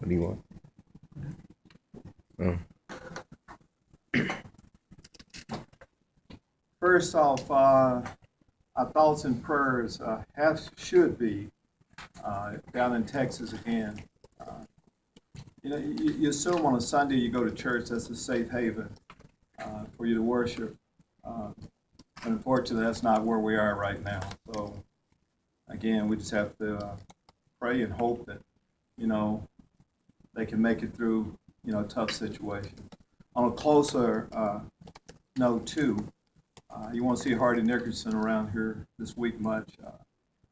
What do you want? Oh. First off, our thoughts and prayers should be down in Texas again. Uh, you assume on a Sunday you go to church, that's a safe haven for you to worship. Uh, but unfortunately, that's not where we are right now. So, again, we just have to pray and hope that, you know, they can make it through, a tough situation. On a closer note, too, you won't see Hardy Nickerson around here this week much.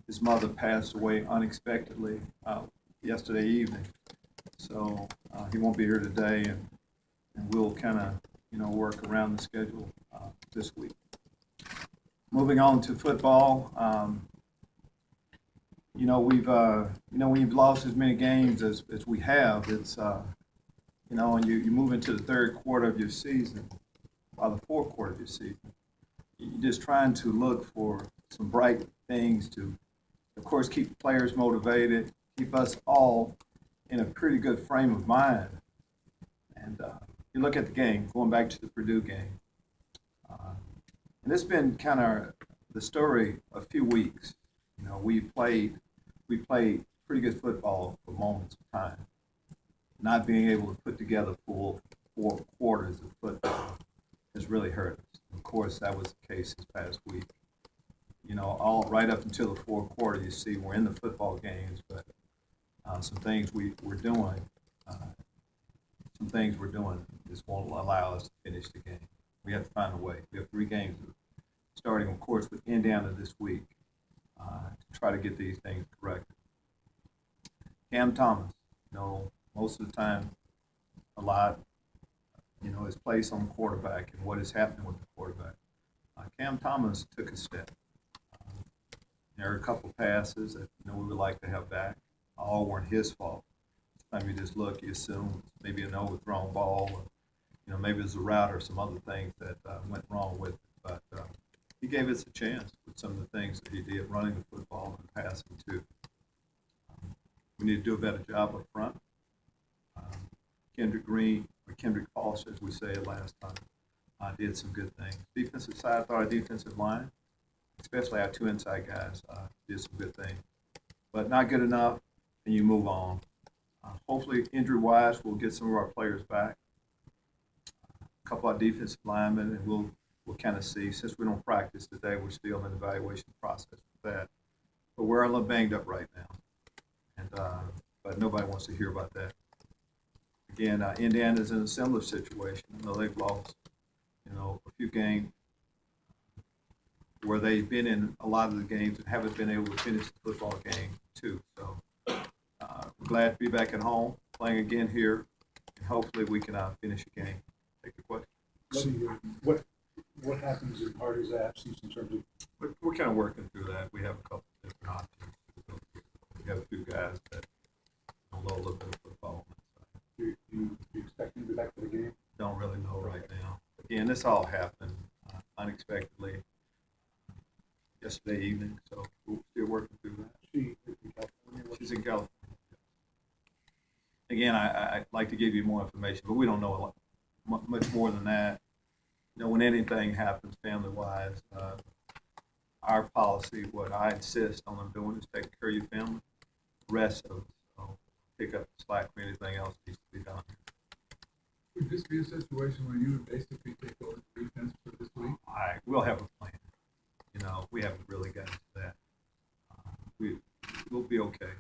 His mother passed away unexpectedly yesterday evening, so he won't be here today, and we'll kind of work around the schedule this week. Moving on to football, when you've lost as many games as we have, it's and you move into the third quarter of your season, or the fourth quarter of your season. You're just trying to look for some bright things to, of course, keep the players motivated, keep us all in a pretty good frame of mind. And you look at the game, going back to the Purdue game, and it's been kind of the story a few weeks. We played pretty good football for moments of time. Not being able to put together full 4 quarters of football has really hurt us. Of course, that was the case this past week. All right up until the fourth quarter, you see we're in the football games, but some things we're doing, uh, just won't allow us to finish the game. We have to find a way. We have 3 games, starting, of course, with Indiana this week, to try to get these things corrected. Cam Thomas, most of the time, a lot, is placed on the quarterback and what is happening with the quarterback. Cam Thomas took a step. There are a couple passes that we would like to have back. All weren't his fault. Sometimes you just look, you assume it's maybe an overthrown ball, or maybe it's a route or some other things that went wrong with it. But he gave us a chance with some of the things that he did, running the football and passing too. We need to do a better job up front. Kendrick Green, or Kendrick Falsh, as we said last time, did some good things. Defensive side, I thought our defensive line, especially our 2 inside guys, did some good things. But not good enough, and you move on. Hopefully, injury-wise, we'll get some of our players back. A couple of defensive linemen, and we'll kind of see. Since we don't practice today, we're still in the evaluation process with that. But we're a little banged up right now, and but nobody wants to hear about that. Again, Indiana's in a similar situation. They've lost, a few games where they've been in a lot of the games and haven't been able to finish the football game too. So we're glad to be back at home, playing again here, and hopefully we can finish the game. Take the question. Lovie, what happens in Hardy's absence in terms of? We're kind of working through that. We have a couple of different options. We have a few guys that know a little bit of football. Do you expect him to be back for the game? Don't really know right now. Again, this all happened unexpectedly yesterday evening, so we're still working through that. She in California? She's in California. Again, I'd like to give you more information, but we don't know much more than that. When anything happens family-wise, our policy, what I insist on them doing, is taking care of your family. The rest of us, pick up the slack for anything else that needs to be done. Would this be a situation where you would basically take over the defense for this week? We'll have a plan. We haven't really gotten to that. We'll be okay.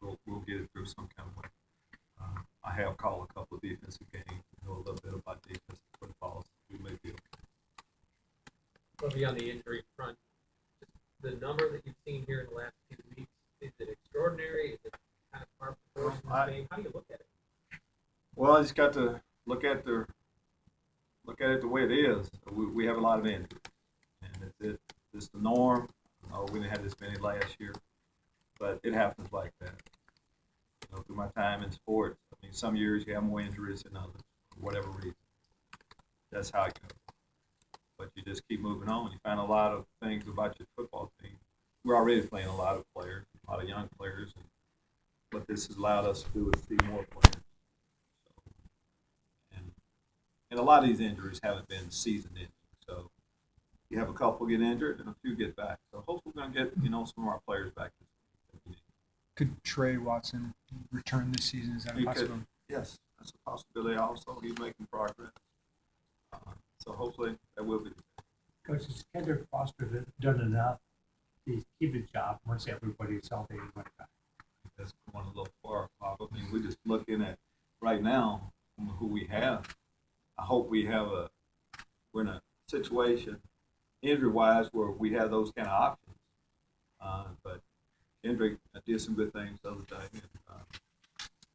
We'll get it through some kind of way. I have called a couple of defensive games, know a little bit about defensive football, so we may be okay. Lovie, on the injury front, the number that you've seen here in the last few weeks, is it extraordinary? Is it kind of par for the course in this game? How do you look at it? Well, I just got to look at it the way it is. We have a lot of injuries, and it's the norm. We didn't have this many last year, but it happens like that. Through my time in sports, some years you have more injuries than others, for whatever reason. That's how it goes. But you just keep moving on. You find a lot of things about your football team. We're already playing a lot of players, a lot of young players, and what this has allowed us to do is see more players. So, and a lot of these injuries haven't been season ending. So you have a couple get injured and a few get back. So hopefully we're going to get, some of our players back this week. Could Trey Watson return this season? Is that a He possibility? could, yes, that's a possibility also. He's making progress. So hopefully that will be. Coach, has Kendrick Foster done enough to keep his job once everybody's healthy and went back? That's going a little far, Bob. I mean, we're just looking at right now who we have. I hope we're in a situation injury-wise where we have those kind of options. But Kendrick did some good things the other day. And,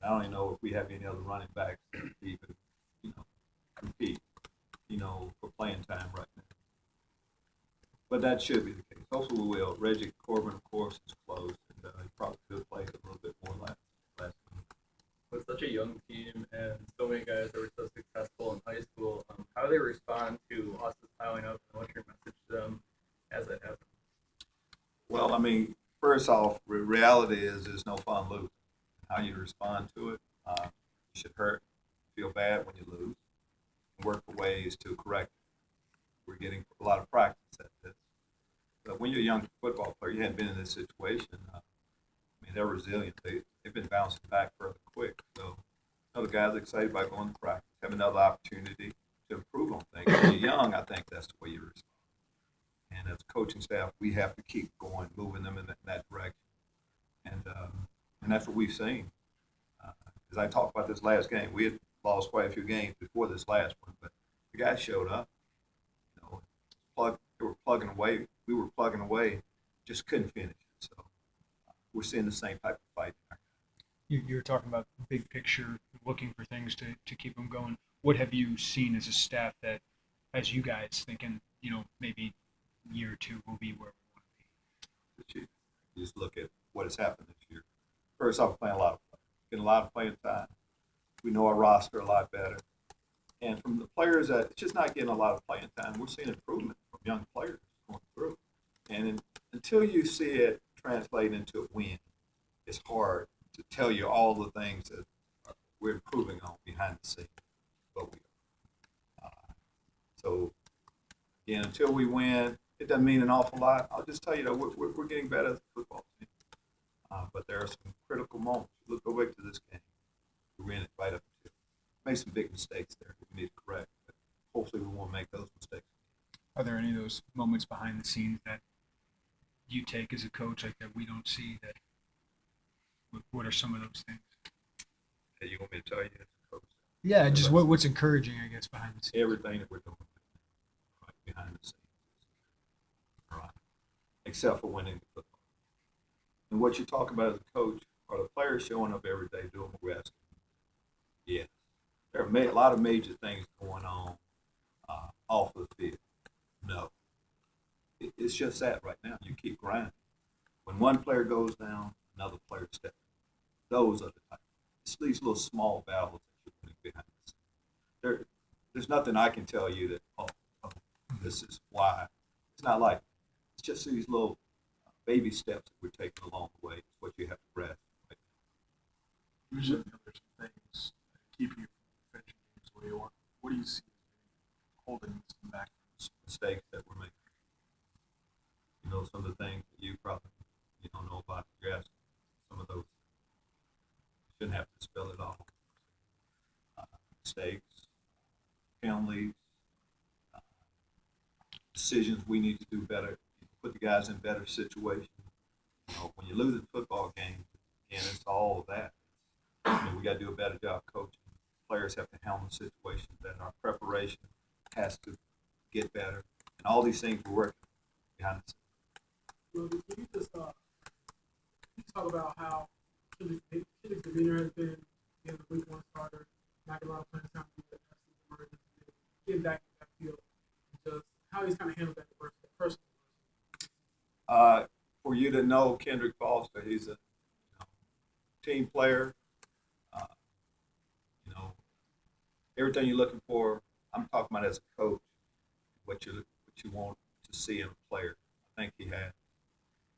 I don't even know if we have any other running backs that even, compete, for playing time right now. But that should be the case. Hopefully we will. Reggie Corbin, of course, is closed, and he probably could have played a little bit more last week. With such a young team and so many guys that were so successful in high school, how do they respond to us piling up, and what's your message to them as it happens? Well, I mean, first off, reality is there's no fun losing. How you respond to it, you should hurt, feel bad when you lose, and work for ways to correct it. We're getting a lot of practice at this. But when you're a young football player, you hadn't been in this situation. They're resilient. They've been bouncing back fairly quick. So, the guys are excited about going to practice, have another opportunity to improve on things. When you're young, I think that's the way you respond. And as a coaching staff, we have to keep going, moving them in that direction. And that's what we've seen. As I talked about this last game, we had lost quite a few games before this last one, but the guys showed up. They were plugging away. We were plugging away, just couldn't finish it. So we're seeing the same type of fight. You're talking about big picture, looking for things to keep them going. What have you seen as a staff that has you guys thinking, maybe year or two will be where we want to be? You just look at what has happened this year. First off, playing a lot of play, getting a lot of playing time. We know our roster a lot better. And from the players that it's just not getting a lot of playing time, we're seeing improvement from young players going through. And until you see it translate into a win, it's hard to tell you all the things that we're improving on behind the scenes. But we are. So, again, until we win, it doesn't mean an awful lot. I'll just tell you that we're getting better as a football team. But there are some critical moments. Go back to this game. We ran it right up to. Made some big mistakes there that we need to correct. But hopefully we won't make those mistakes. Are there any of those moments behind the scenes that you take as a coach, like that we don't see? That what are some of those things? Hey, you want me to tell you as a coach? Yeah, just what's encouraging, I guess, behind the scenes. Everything that we're doing right behind the scenes. Right. Except for winning the football. And what you talk about as a coach are the players showing up every day doing what we're asking. Yes. There are a lot of major things going on off the field. No. It's just that right now. You keep grinding. When one player goes down, another player steps in. Those are the type. It's these little small battles that you're putting behind the scenes. There's nothing I can tell you that, this is why. It's not like that. It's just these little baby steps that we're taking along the way. It's what you have to grasp right now. You said there's some things keeping you from finishing games the way you want. What do you see as holding them back? Mistakes that we're making. Some of the things that you probably don't know about. You're asking some of those. Shouldn't have to spell it all. Mistakes, penalties, decisions we need to do better. Put the guys in better situations. When you lose a football game, and it's all of that. We got to do a better job coaching. Players have to handle the situation better. Our preparation has to get better, and all these things we're working behind the scenes. Well, can you just talk about how Kendrick's demeanor has been in the week one starter, not a lot of playing time to emergency, getting back to that field, and just how he's kind of handled that personally. For you to know Kendrick Foster, he's a team player. Everything you're looking for, I'm talking about as a coach, what you want to see in a player. I think he has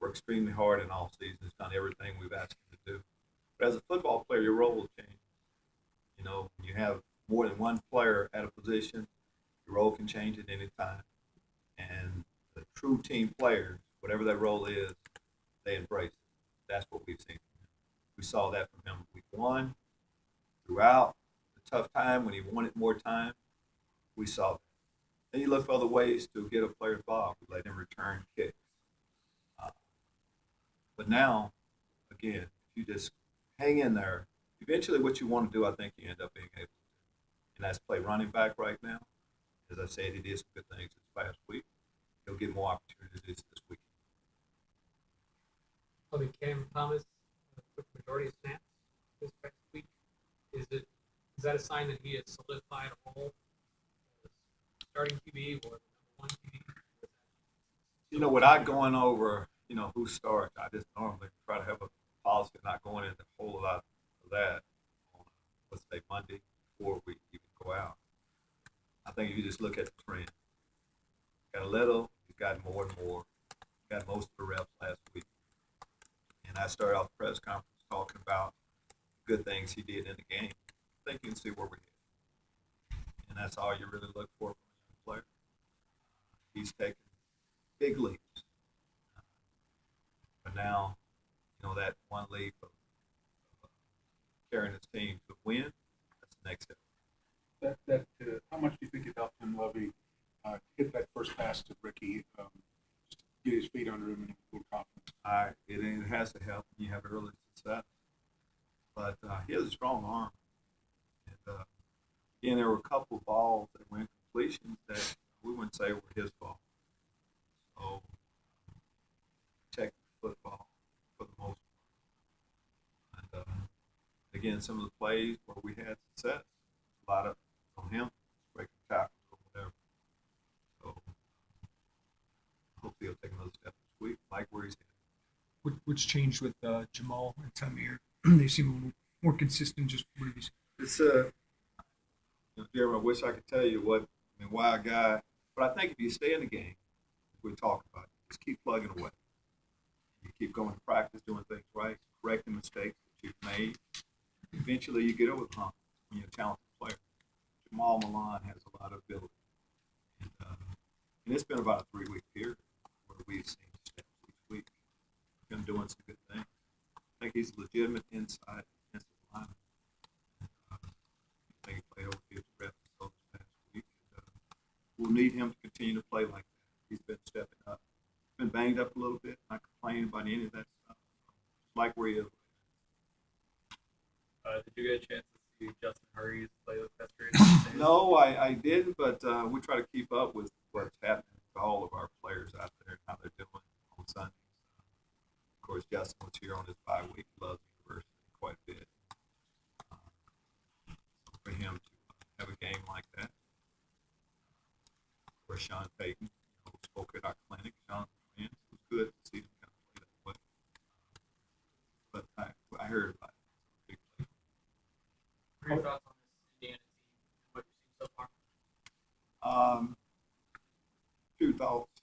worked extremely hard in all season. He's done everything we've asked him to do. But as a football player, your role will change. You know, when you have more than one player at a position, your role can change at any time. And the true team players, whatever that role is, they embrace it. That's what we've seen from him. We saw that from him week one, throughout the tough time when he wanted more time. We saw that. Then you look for other ways to get a player involved. We let him return kicks. Uh, but now, again, if you just hang in there, eventually what you want to do, I think you end up being able to. And that's play running back right now. As I said, he did some good things this past week. He'll get more opportunities this week. Lovie, Cam Thomas took the majority of snaps this past week. Is that a sign that he has solidified a role as starting QB or the number one QB? You know, without going over, who starts, I just normally try to have a policy of not going into a whole lot of that on, let's say, Monday before we even go out. I think if you just look at the trend, got a little, he's gotten more and more. Got most of the reps last week. And I started off the press conference talking about good things he did in the game. I think you can see where we're headed. And that's all you really look for from a young player. He's taken big leaps. But now, that one leap of carrying his team to win, that's the next step. How much do you think it helped him, Lovie, hit that first pass to Ricky, just to get his feet under him and full confidence? It has to help when you have early success. But he has a strong arm. And again, there were a couple of balls that were incompletions that we wouldn't say were his fault. So, protect the football for the most part. And again, some of the plays where we had success, a lot of on him, breaking tackles or whatever. So, hopefully he'll take another step this week, like where he's headed. What's changed with Jamal and Tamir? They seem a little more consistent. Just what have you? It's Jeremy, I wish I could tell you why a guy, but I think if you stay in the game, we're talking about, just keep plugging away. You keep going to practice, doing things right, correcting mistakes that you've made. Eventually, you get over the hump when you're a talented player. Jamal Milan has a lot of ability, and it's been about a 3-week period where we've seen steps each week. Him doing some good things. I think he's a legitimate inside defensive lineman. I think he played over 50 reps this past week. We'll need him to continue to play like that. He's been stepping up. Been banged up a little bit. Not complaining about any of that stuff. Just like where he is. Did you get a chance to see Justin Hurries play with Pestry? No, I didn't, but we try to keep up with what's happening to all of our players out there and how they're doing on Sundays. Of course, Justin was here on his bye week. Loves University quite a bit. So for him to have a game like that, where Champaign spoke at our clinic, Sean's friends, it was good to see him kind of play that way. But I heard about it. Big play. What are your thoughts on this Indiana team and what you've seen so far? Two thoughts.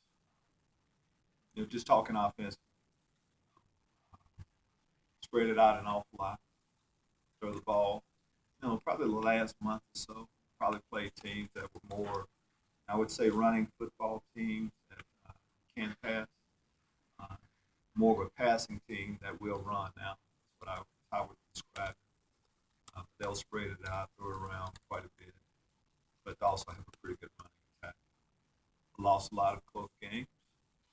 Just talking offense. Spread it out an awful lot. Throw the ball. Probably the last month or so, probably played teams that were more, I would say, running football teams that can pass. More of a passing team that will run now. That's what I would describe it. They'll spread it out, throw it around quite a bit, but also have a pretty good running attack. Lost a lot of close games.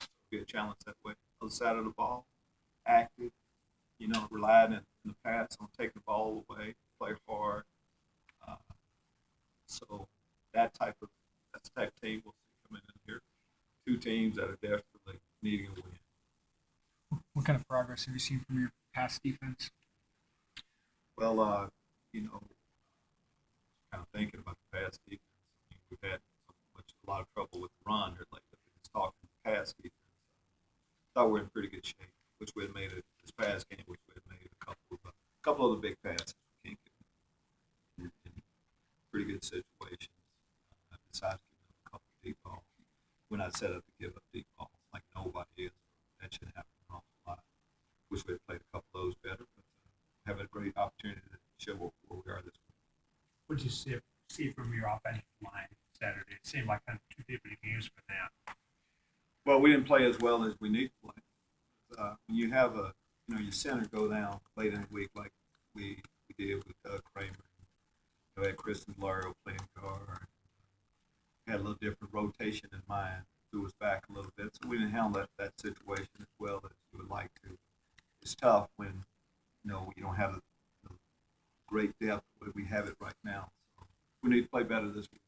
So it'll be a challenge that way. Other side of the ball, active, relied in the past on taking the ball away, play hard. So that's the type of team we'll see coming in here. Two teams that are desperately needing a win. What kind of progress have you seen from your pass defense? Well, kind of thinking about the pass defense. We've had a lot of trouble with the run here lately. Just talking pass defense. Thought we're in pretty good shape, which we had made it this past game, which we had made a couple of the big passes. We can't get in pretty good situations. Besides giving up a couple of deep balls, we're not set up to give up deep balls like nobody is. That should happen an awful lot. Wish we had played a couple of those better, but having a great show where we are this week. What'd you see from your offensive line Saturday? It seemed like kind of two different games for them. Well, we didn't play as well as we need to play. When you have your center go down late in the week like we did with Kramer, we had Kristen Lario playing guard, had a little different rotation in mind, threw us back a little bit, so we didn't handle that situation as well as we would like to. It's tough when you don't have the great depth where we have it right now. So we need to play better this week.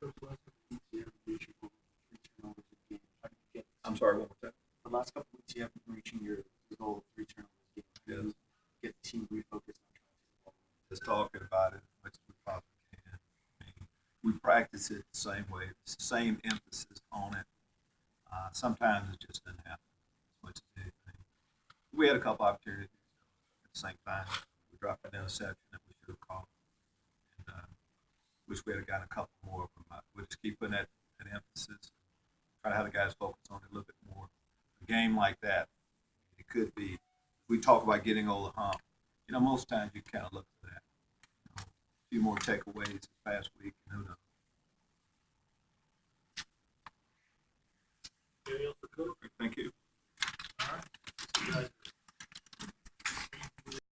Coach, last couple of weeks you haven't reached your goal of 3 turnovers a game. How do you get I'm sorry, one more time. the last couple of weeks you haven't been reaching your goal of 3 turnovers a game? How do you get the team refocused on trying to get the ball? Just talking about it as much as we possibly can. I mean, we practice it the same way, it's the same emphasis on it. Sometimes it just didn't happen as much as anything. We had a couple opportunities at the same time. We dropped an interception that we should have caught. And wish we had gotten a couple more from us. We'll just keep putting that emphasis. Try to have the guys focus on it a little bit more. A game like that, it could be, we talk about getting over the hump. Most times you kind of look for that. A few more takeaways this past week, and who knows.